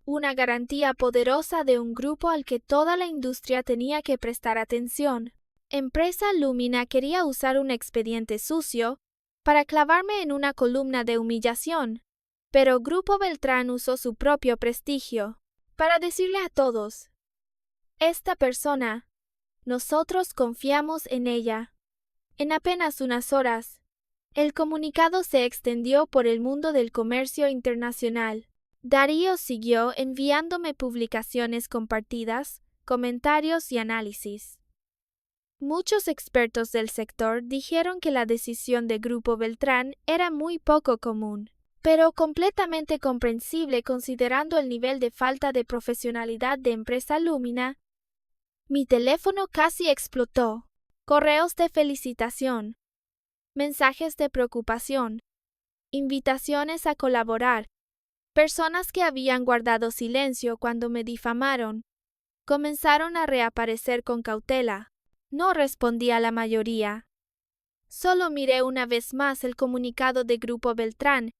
una garantía poderosa de un grupo al que toda la industria tenía que prestar atención. Empresa Lumina quería usar un expediente sucio para clavarme en una columna de humillación, pero Grupo Beltrán usó su propio prestigio para decirle a todos: esta persona, nosotros confiamos en ella. En apenas unas horas, el comunicado se extendió por el mundo del comercio internacional. Darío siguió enviándome publicaciones compartidas, comentarios y análisis. Muchos expertos del sector dijeron que la decisión de Grupo Beltrán era muy poco común, pero completamente comprensible considerando el nivel de falta de profesionalidad de Empresa Lumina. Mi teléfono casi explotó. Correos de felicitación, mensajes de preocupación, invitaciones a colaborar. Personas que habían guardado silencio cuando me difamaron comenzaron a reaparecer con cautela. No respondí a la mayoría. Solo miré una vez más el comunicado de Grupo Beltrán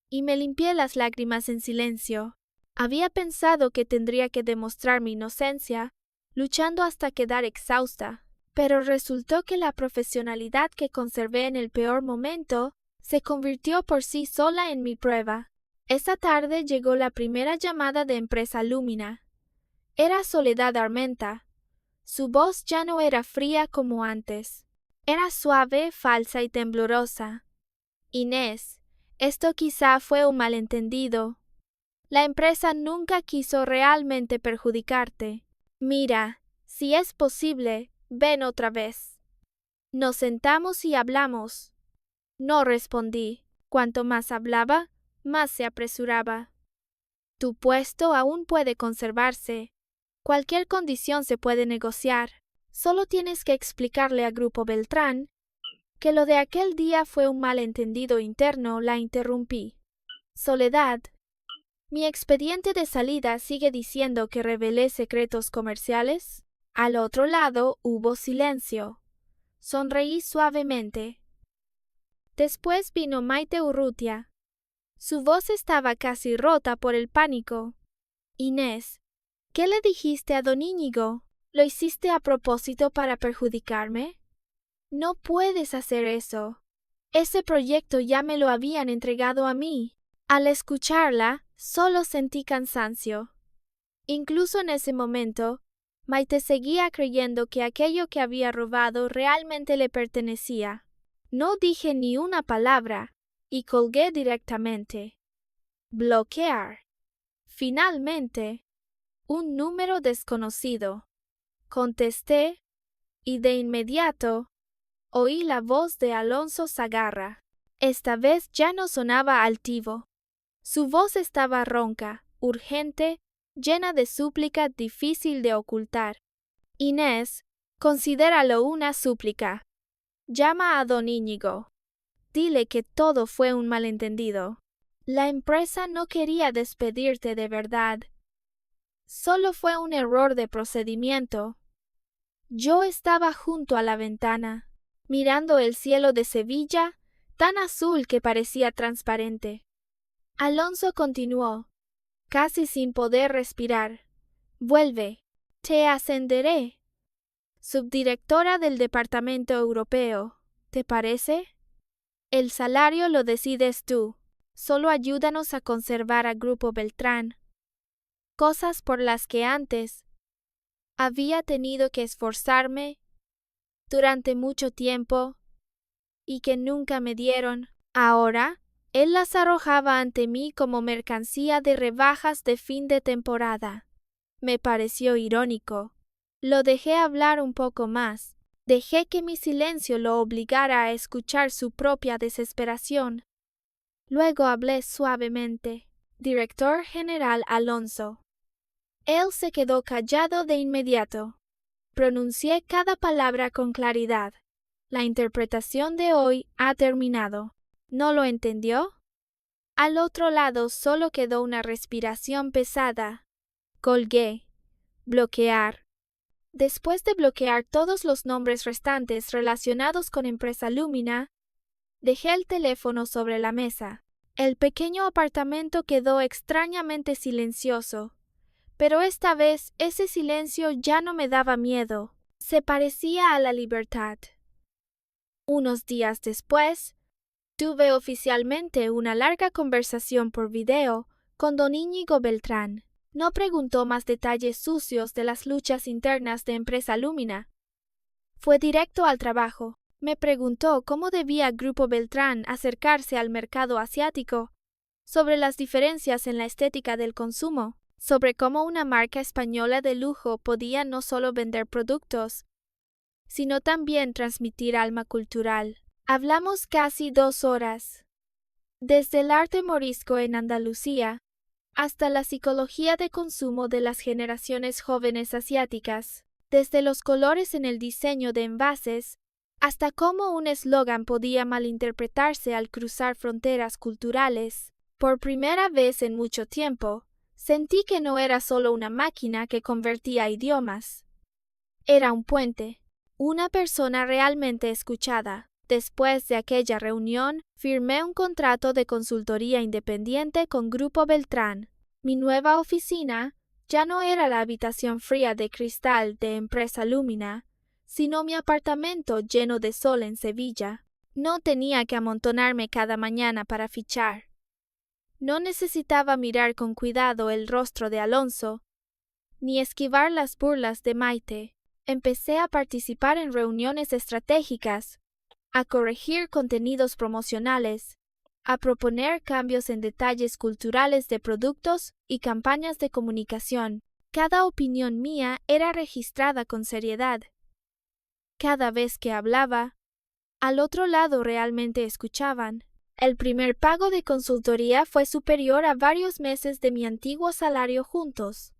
y me limpié las lágrimas en silencio. Había pensado que tendría que demostrar mi inocencia, luchando hasta quedar exhausta, pero resultó que la profesionalidad que conservé en el peor momento se convirtió por sí sola en mi prueba. Esa tarde llegó la primera llamada de Empresa Lumina. Era Soledad Armenta. Su voz ya no era fría como antes. Era suave, falsa y temblorosa. Inés, esto quizá fue un malentendido. La empresa nunca quiso realmente perjudicarte. Mira, si es posible, ven otra vez. Nos sentamos y hablamos. No respondí. Cuanto más hablaba, más se apresuraba. Tu puesto aún puede conservarse. Cualquier condición se puede negociar. Solo tienes que explicarle a Grupo Beltrán que lo de aquel día fue un malentendido interno. La interrumpí. Soledad, mi expediente de salida sigue diciendo que revelé secretos comerciales. Al otro lado hubo silencio. Sonreí suavemente. Después vino Maite Urrutia. Su voz estaba casi rota por el pánico. Inés, ¿qué le dijiste a don Íñigo? ¿Lo hiciste a propósito para perjudicarme? No puedes hacer eso. Ese proyecto ya me lo habían entregado a mí. Al escucharla, solo sentí cansancio. Incluso en ese momento, Maite seguía creyendo que aquello que había robado realmente le pertenecía. No dije ni una palabra y colgué directamente. Bloquear. Finalmente, un número desconocido. Contesté y de inmediato oí la voz de Alonso Sagarra. Esta vez ya no sonaba altivo. Su voz estaba ronca, urgente, llena de súplica difícil de ocultar. Inés, considéralo una súplica. Llama a don Íñigo. Dile que todo fue un malentendido. La empresa no quería despedirte de verdad. Solo fue un error de procedimiento. Yo estaba junto a la ventana, mirando el cielo de Sevilla, tan azul que parecía transparente. Alonso continuó, casi sin poder respirar. Vuelve, te ascenderé. Subdirectora del Departamento Europeo, ¿te parece? El salario lo decides tú. Solo ayúdanos a conservar a Grupo Beltrán. Cosas por las que antes había tenido que esforzarme durante mucho tiempo y que nunca me dieron. Ahora, él las arrojaba ante mí como mercancía de rebajas de fin de temporada. Me pareció irónico. Lo dejé hablar un poco más. Dejé que mi silencio lo obligara a escuchar su propia desesperación. Luego hablé suavemente. Director General Alonso. Él se quedó callado de inmediato. Pronuncié cada palabra con claridad. La interpretación de hoy ha terminado. ¿No lo entendió? Al otro lado solo quedó una respiración pesada. Colgué. Bloquear. Después de bloquear todos los nombres restantes relacionados con Empresa Lumina, dejé el teléfono sobre la mesa. El pequeño apartamento quedó extrañamente silencioso, pero esta vez ese silencio ya no me daba miedo, se parecía a la libertad. Unos días después, tuve oficialmente una larga conversación por video con don Íñigo Beltrán. No preguntó más detalles sucios de las luchas internas de Empresa Lumina. Fue directo al trabajo. Me preguntó cómo debía Grupo Beltrán acercarse al mercado asiático, sobre las diferencias en la estética del consumo, sobre cómo una marca española de lujo podía no solo vender productos, sino también transmitir alma cultural. Hablamos casi 2 horas. Desde el arte morisco en Andalucía, hasta la psicología de consumo de las generaciones jóvenes asiáticas, desde los colores en el diseño de envases, hasta cómo un eslogan podía malinterpretarse al cruzar fronteras culturales. Por primera vez en mucho tiempo, sentí que no era solo una máquina que convertía idiomas. Era un puente, una persona realmente escuchada. Después de aquella reunión, firmé un contrato de consultoría independiente con Grupo Beltrán. Mi nueva oficina ya no era la habitación fría de cristal de Empresa Lumina, sino mi apartamento lleno de sol en Sevilla. No tenía que amontonarme cada mañana para fichar. No necesitaba mirar con cuidado el rostro de Alonso, ni esquivar las burlas de Maite. Empecé a participar en reuniones estratégicas, a corregir contenidos promocionales, a proponer cambios en detalles culturales de productos y campañas de comunicación. Cada opinión mía era registrada con seriedad. Cada vez que hablaba, al otro lado realmente escuchaban. El primer pago de consultoría fue superior a varios meses de mi antiguo salario juntos.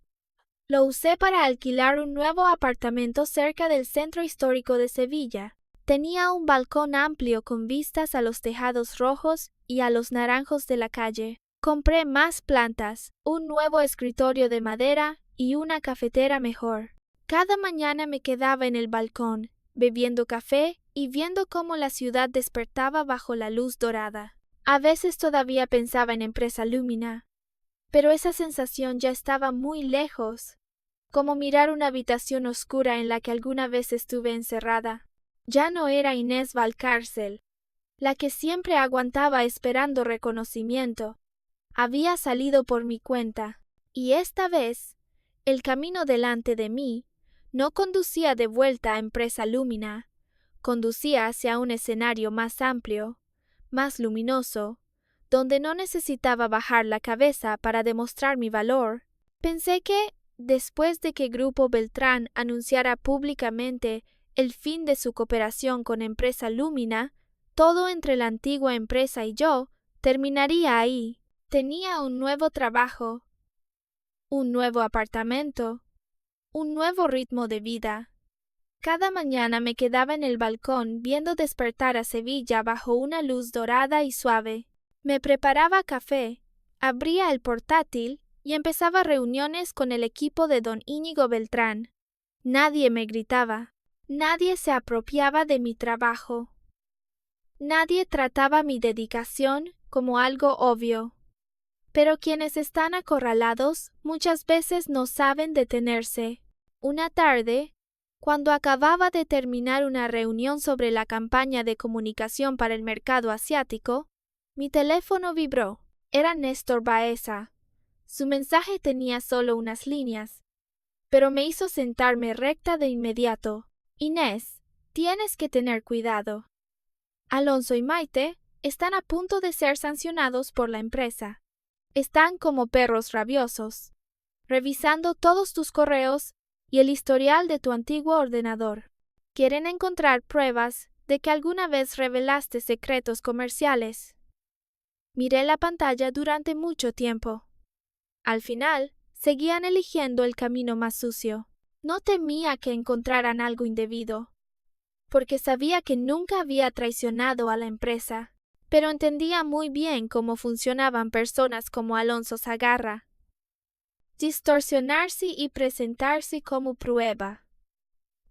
Lo usé para alquilar un nuevo apartamento cerca del centro histórico de Sevilla. Tenía un balcón amplio con vistas a los tejados rojos y a los naranjos de la calle. Compré más plantas, un nuevo escritorio de madera y una cafetera mejor. Cada mañana me quedaba en el balcón, bebiendo café y viendo cómo la ciudad despertaba bajo la luz dorada. A veces todavía pensaba en Empresa Lumina, pero esa sensación ya estaba muy lejos, como mirar una habitación oscura en la que alguna vez estuve encerrada. Ya no era Inés Valcárcel, la que siempre aguantaba esperando reconocimiento. Había salido por mi cuenta, y esta vez, el camino delante de mí no conducía de vuelta a Empresa Lumina, conducía hacia un escenario más amplio, más luminoso, donde no necesitaba bajar la cabeza para demostrar mi valor. Pensé que, después de que Grupo Beltrán anunciara públicamente el fin de su cooperación con Empresa Lumina, todo entre la antigua empresa y yo terminaría ahí. Tenía un nuevo trabajo, un nuevo apartamento, un nuevo ritmo de vida. Cada mañana me quedaba en el balcón viendo despertar a Sevilla bajo una luz dorada y suave. Me preparaba café, abría el portátil y empezaba reuniones con el equipo de don Íñigo Beltrán. Nadie me gritaba. Nadie se apropiaba de mi trabajo. Nadie trataba mi dedicación como algo obvio. Pero quienes están acorralados muchas veces no saben detenerse. Una tarde, cuando acababa de terminar una reunión sobre la campaña de comunicación para el mercado asiático, mi teléfono vibró. Era Néstor Baeza. Su mensaje tenía solo unas líneas, pero me hizo sentarme recta de inmediato. Inés, tienes que tener cuidado. Alonso y Maite están a punto de ser sancionados por la empresa. Están como perros rabiosos, revisando todos tus correos y el historial de tu antiguo ordenador. Quieren encontrar pruebas de que alguna vez revelaste secretos comerciales. Miré la pantalla durante mucho tiempo. Al final, seguían eligiendo el camino más sucio. No temía que encontraran algo indebido, porque sabía que nunca había traicionado a la empresa, pero entendía muy bien cómo funcionaban personas como Alonso Sagarra. Distorsionarse y presentarse como prueba.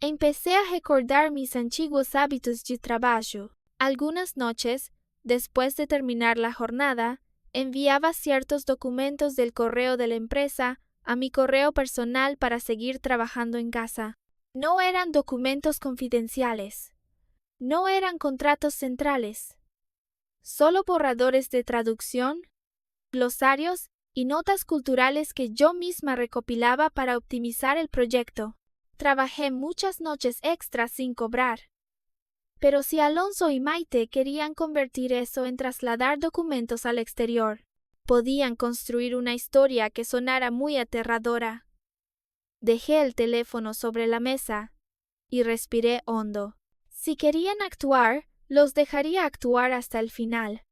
Empecé a recordar mis antiguos hábitos de trabajo. Algunas noches, después de terminar la jornada, enviaba ciertos documentos del correo de la empresa a mi correo personal para seguir trabajando en casa. No eran documentos confidenciales. No eran contratos centrales. Solo borradores de traducción, glosarios y notas culturales que yo misma recopilaba para optimizar el proyecto. Trabajé muchas noches extras sin cobrar. Pero si Alonso y Maite querían convertir eso en trasladar documentos al exterior, podían construir una historia que sonara muy aterradora. Dejé el teléfono sobre la mesa y respiré hondo. Si querían actuar, los dejaría actuar hasta el final.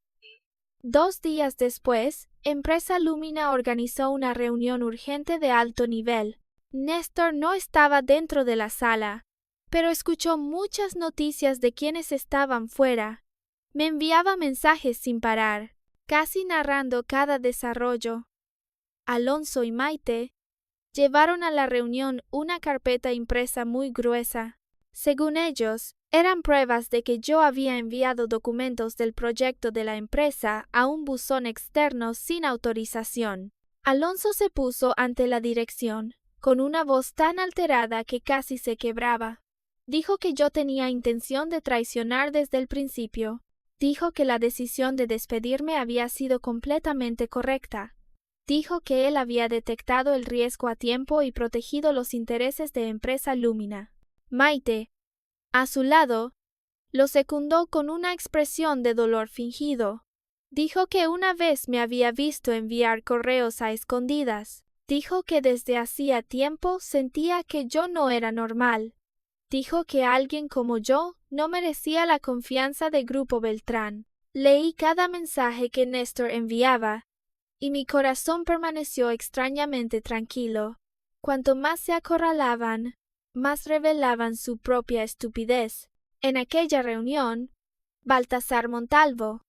2 días después, Empresa Lumina organizó una reunión urgente de alto nivel. Néstor no estaba dentro de la sala, pero escuchó muchas noticias de quienes estaban fuera. Me enviaba mensajes sin parar, casi narrando cada desarrollo. Alonso y Maite llevaron a la reunión una carpeta impresa muy gruesa. Según ellos, eran pruebas de que yo había enviado documentos del proyecto de la empresa a un buzón externo sin autorización. Alonso se puso ante la dirección, con una voz tan alterada que casi se quebraba. Dijo que yo tenía intención de traicionar desde el principio. Dijo que la decisión de despedirme había sido completamente correcta. Dijo que él había detectado el riesgo a tiempo y protegido los intereses de Empresa Lumina. Maite, a su lado, lo secundó con una expresión de dolor fingido. Dijo que una vez me había visto enviar correos a escondidas. Dijo que desde hacía tiempo sentía que yo no era normal. Dijo que alguien como yo no merecía la confianza de Grupo Beltrán. Leí cada mensaje que Néstor enviaba, y mi corazón permaneció extrañamente tranquilo. Cuanto más se acorralaban, más revelaban su propia estupidez. En aquella reunión, Baltasar Montalvo,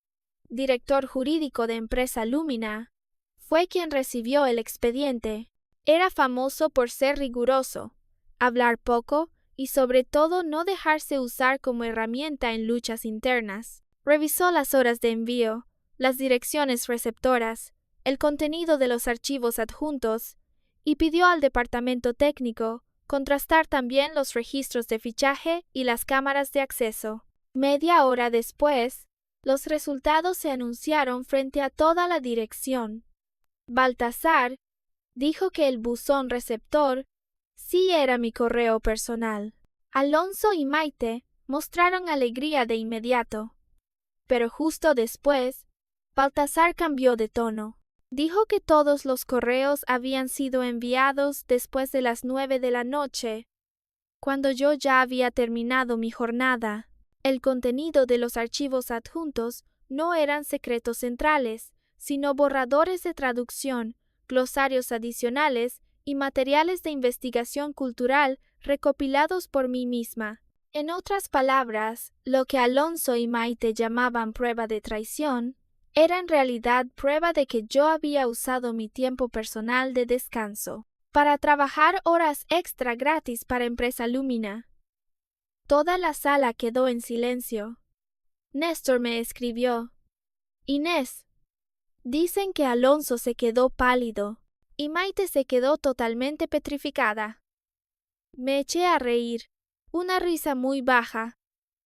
director jurídico de Empresa Lumina, fue quien recibió el expediente. Era famoso por ser riguroso, hablar poco y sobre todo no dejarse usar como herramienta en luchas internas. Revisó las horas de envío, las direcciones receptoras, el contenido de los archivos adjuntos y pidió al departamento técnico contrastar también los registros de fichaje y las cámaras de acceso. Media hora después, los resultados se anunciaron frente a toda la dirección. Baltasar dijo que el buzón receptor sí era mi correo personal. Alonso y Maite mostraron alegría de inmediato. Pero justo después, Baltasar cambió de tono. Dijo que todos los correos habían sido enviados después de las 9 de la noche, cuando yo ya había terminado mi jornada. El contenido de los archivos adjuntos no eran secretos centrales, sino borradores de traducción, glosarios adicionales y materiales de investigación cultural recopilados por mí misma. En otras palabras, lo que Alonso y Maite llamaban prueba de traición, era en realidad prueba de que yo había usado mi tiempo personal de descanso para trabajar horas extra gratis para Empresa Lumina. Toda la sala quedó en silencio. Néstor me escribió: Inés, dicen que Alonso se quedó pálido y Maite se quedó totalmente petrificada. Me eché a reír, una risa muy baja,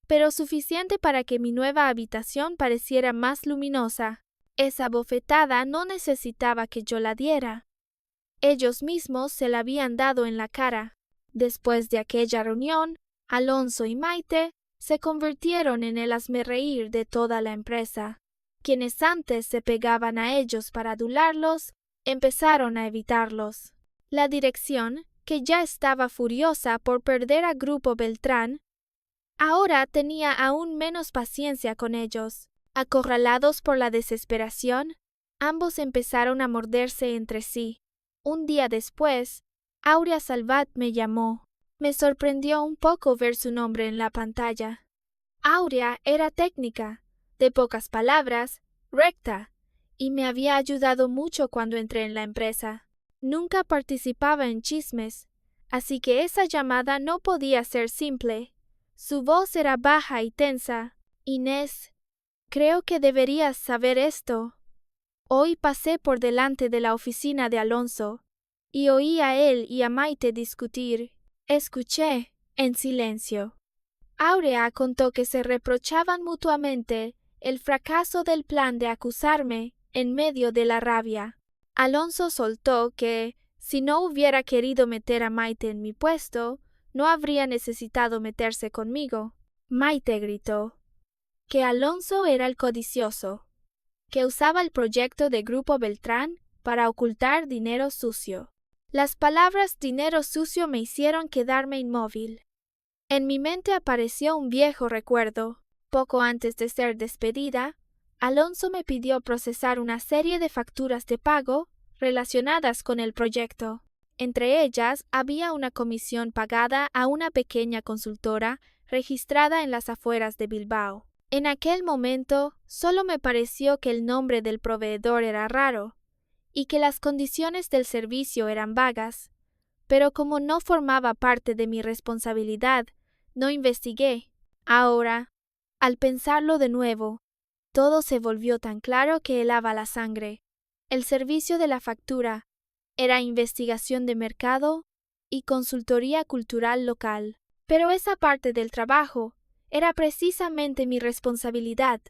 pero suficiente para que mi nueva habitación pareciera más luminosa. Esa bofetada no necesitaba que yo la diera. Ellos mismos se la habían dado en la cara. Después de aquella reunión, Alonso y Maite se convirtieron en el hazmerreír de toda la empresa. Quienes antes se pegaban a ellos para adularlos, empezaron a evitarlos. La dirección, que ya estaba furiosa por perder a Grupo Beltrán, ahora tenía aún menos paciencia con ellos. Acorralados por la desesperación, ambos empezaron a morderse entre sí. Un día después, Aurea Salvat me llamó. Me sorprendió un poco ver su nombre en la pantalla. Aurea era técnica, de pocas palabras, recta, y me había ayudado mucho cuando entré en la empresa. Nunca participaba en chismes, así que esa llamada no podía ser simple. Su voz era baja y tensa. Inés, creo que deberías saber esto. Hoy pasé por delante de la oficina de Alonso y oí a él y a Maite discutir. Escuché, en silencio. Áurea contó que se reprochaban mutuamente el fracaso del plan de acusarme en medio de la rabia. Alonso soltó que, si no hubiera querido meter a Maite en mi puesto, no habría necesitado meterse conmigo. Maite gritó que Alonso era el codicioso, que usaba el proyecto de Grupo Beltrán para ocultar dinero sucio. Las palabras dinero sucio me hicieron quedarme inmóvil. En mi mente apareció un viejo recuerdo. Poco antes de ser despedida, Alonso me pidió procesar una serie de facturas de pago relacionadas con el proyecto. Entre ellas había una comisión pagada a una pequeña consultora registrada en las afueras de Bilbao. En aquel momento solo me pareció que el nombre del proveedor era raro y que las condiciones del servicio eran vagas, pero como no formaba parte de mi responsabilidad, no investigué. Ahora, al pensarlo de nuevo, todo se volvió tan claro que helaba la sangre. El servicio de la factura era investigación de mercado y consultoría cultural local, pero esa parte del trabajo era precisamente mi responsabilidad.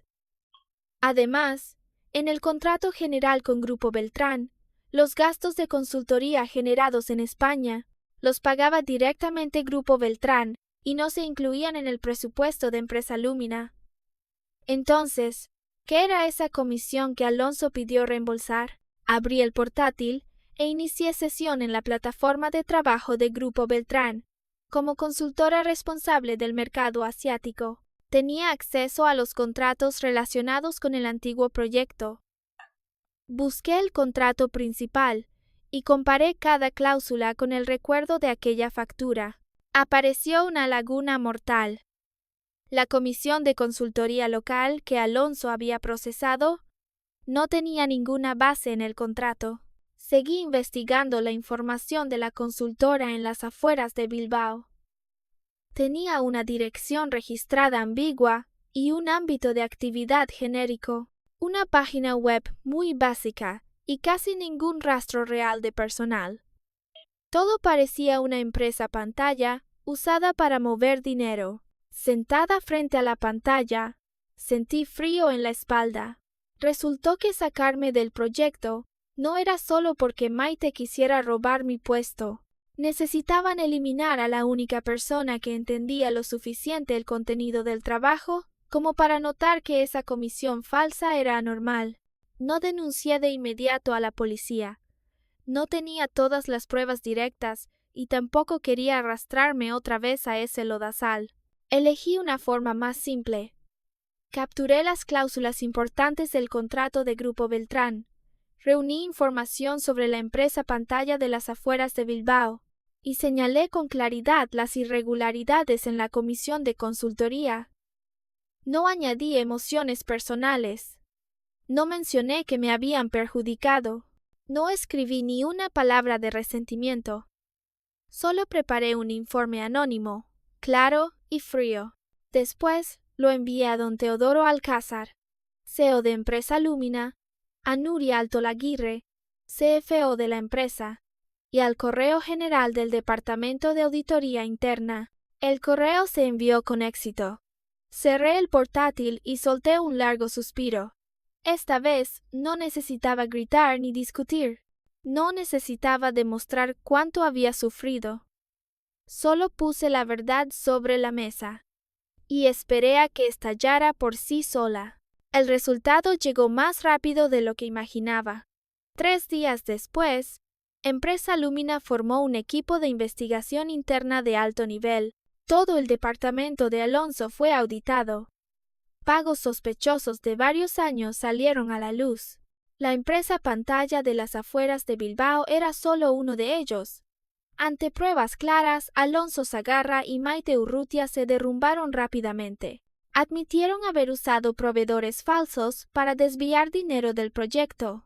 Además, en el contrato general con Grupo Beltrán, los gastos de consultoría generados en España los pagaba directamente Grupo Beltrán y no se incluían en el presupuesto de Empresa Lumina. Entonces, ¿qué era esa comisión que Alonso pidió reembolsar? Abrí el portátil e inicié sesión en la plataforma de trabajo de Grupo Beltrán. Como consultora responsable del mercado asiático, tenía acceso a los contratos relacionados con el antiguo proyecto. Busqué el contrato principal y comparé cada cláusula con el recuerdo de aquella factura. Apareció una laguna mortal. La comisión de consultoría local que Alonso había procesado no tenía ninguna base en el contrato. Seguí investigando la información de la consultora en las afueras de Bilbao. Tenía una dirección registrada ambigua y un ámbito de actividad genérico, una página web muy básica y casi ningún rastro real de personal. Todo parecía una empresa pantalla usada para mover dinero. Sentada frente a la pantalla, sentí frío en la espalda. Resultó que sacarme del proyecto no era solo porque Maite quisiera robar mi puesto. Necesitaban eliminar a la única persona que entendía lo suficiente el contenido del trabajo como para notar que esa comisión falsa era anormal. No denuncié de inmediato a la policía. No tenía todas las pruebas directas y tampoco quería arrastrarme otra vez a ese lodazal. Elegí una forma más simple. Capturé las cláusulas importantes del contrato de Grupo Beltrán. Reuní información sobre la empresa pantalla de las afueras de Bilbao y señalé con claridad las irregularidades en la comisión de consultoría. No añadí emociones personales. No mencioné que me habían perjudicado. No escribí ni una palabra de resentimiento. Solo preparé un informe anónimo, claro y frío. Después lo envié a don Teodoro Alcázar, CEO de Empresa Lumina, a Nuria Altolaguirre, CFO de la empresa, y al correo general del Departamento de Auditoría Interna. El correo se envió con éxito. Cerré el portátil y solté un largo suspiro. Esta vez no necesitaba gritar ni discutir. No necesitaba demostrar cuánto había sufrido. Solo puse la verdad sobre la mesa y esperé a que estallara por sí sola. El resultado llegó más rápido de lo que imaginaba. 3 días después, Empresa Lumina formó un equipo de investigación interna de alto nivel. Todo el departamento de Alonso fue auditado. Pagos sospechosos de varios años salieron a la luz. La empresa pantalla de las afueras de Bilbao era solo uno de ellos. Ante pruebas claras, Alonso Sagarra y Maite Urrutia se derrumbaron rápidamente. Admitieron haber usado proveedores falsos para desviar dinero del proyecto.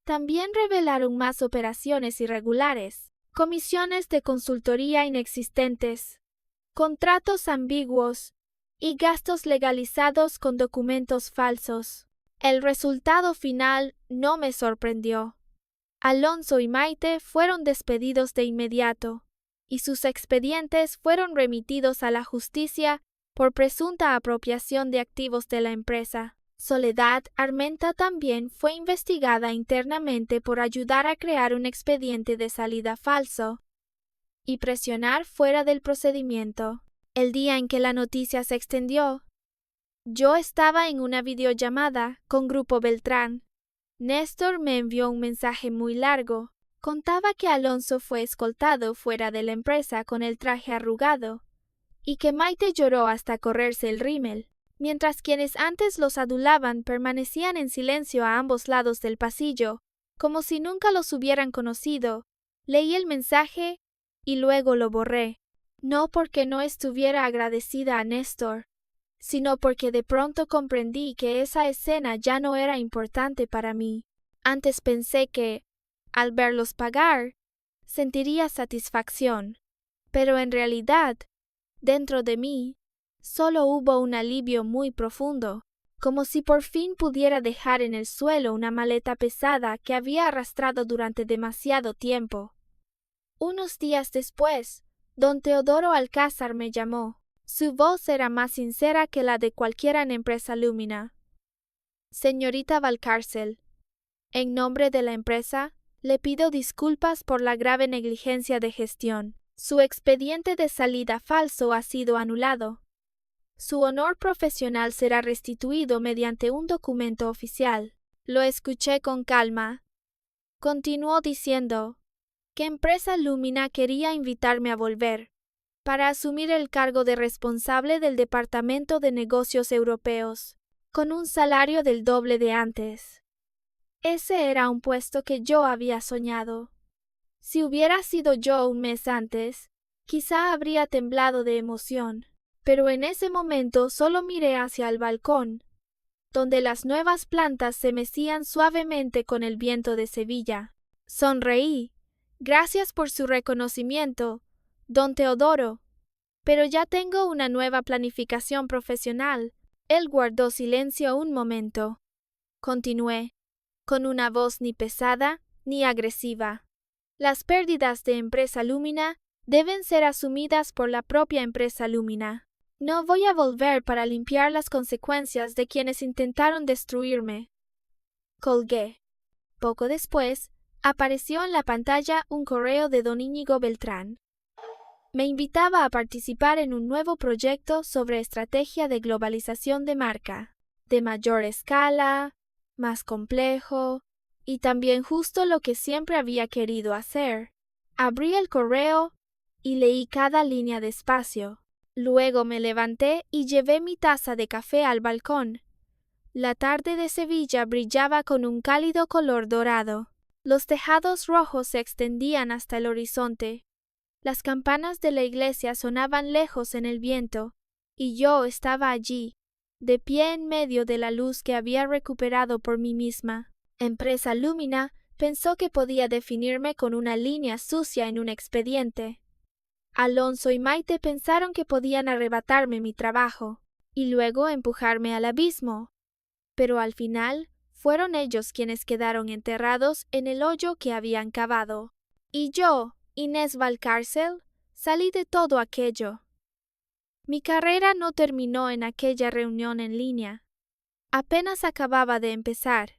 También revelaron más operaciones irregulares, comisiones de consultoría inexistentes, contratos ambiguos y gastos legalizados con documentos falsos. El resultado final no me sorprendió. Alonso y Maite fueron despedidos de inmediato, y sus expedientes fueron remitidos a la justicia por presunta apropiación de activos de la empresa. Soledad Armenta también fue investigada internamente por ayudar a crear un expediente de salida falso y presionar fuera del procedimiento. El día en que la noticia se extendió, yo estaba en una videollamada con Grupo Beltrán. Néstor me envió un mensaje muy largo. Contaba que Alonso fue escoltado fuera de la empresa con el traje arrugado y que Maite lloró hasta correrse el rímel, mientras quienes antes los adulaban permanecían en silencio a ambos lados del pasillo, como si nunca los hubieran conocido. Leí el mensaje y luego lo borré, no porque no estuviera agradecida a Néstor, sino porque de pronto comprendí que esa escena ya no era importante para mí. Antes pensé que, al verlos pagar, sentiría satisfacción, pero en realidad, dentro de mí, solo hubo un alivio muy profundo, como si por fin pudiera dejar en el suelo una maleta pesada que había arrastrado durante demasiado tiempo. Unos días después, don Teodoro Alcázar me llamó. Su voz era más sincera que la de cualquiera en Empresa Lumina. Señorita Valcárcel, en nombre de la empresa, le pido disculpas por la grave negligencia de gestión. Su expediente de salida falso ha sido anulado. Su honor profesional será restituido mediante un documento oficial. Lo escuché con calma. Continuó diciendo que Empresa Lumina quería invitarme a volver para asumir el cargo de responsable del Departamento de Negocios Europeos, con un salario del doble de antes. Ese era un puesto que yo había soñado. Si hubiera sido yo un mes antes, quizá habría temblado de emoción, pero en ese momento solo miré hacia el balcón, donde las nuevas plantas se mecían suavemente con el viento de Sevilla. Sonreí. Gracias por su reconocimiento, don Teodoro, pero ya tengo una nueva planificación profesional. Él guardó silencio un momento. Continué, con una voz ni pesada ni agresiva. Las pérdidas de Empresa Lumina deben ser asumidas por la propia Empresa Lumina. No voy a volver para limpiar las consecuencias de quienes intentaron destruirme. Colgué. Poco después, apareció en la pantalla un correo de don Íñigo Beltrán. Me invitaba a participar en un nuevo proyecto sobre estrategia de globalización de marca, de mayor escala, más complejo, y también justo lo que siempre había querido hacer. Abrí el correo y leí cada línea despacio. Luego me levanté y llevé mi taza de café al balcón. La tarde de Sevilla brillaba con un cálido color dorado. Los tejados rojos se extendían hasta el horizonte. Las campanas de la iglesia sonaban lejos en el viento, y yo estaba allí, de pie en medio de la luz que había recuperado por mí misma. Empresa Lumina pensó que podía definirme con una línea sucia en un expediente. Alonso y Maite pensaron que podían arrebatarme mi trabajo, y luego empujarme al abismo. Pero al final, fueron ellos quienes quedaron enterrados en el hoyo que habían cavado. Y yo, Inés Valcárcel, salí de todo aquello. Mi carrera no terminó en aquella reunión en línea. Apenas acababa de empezar.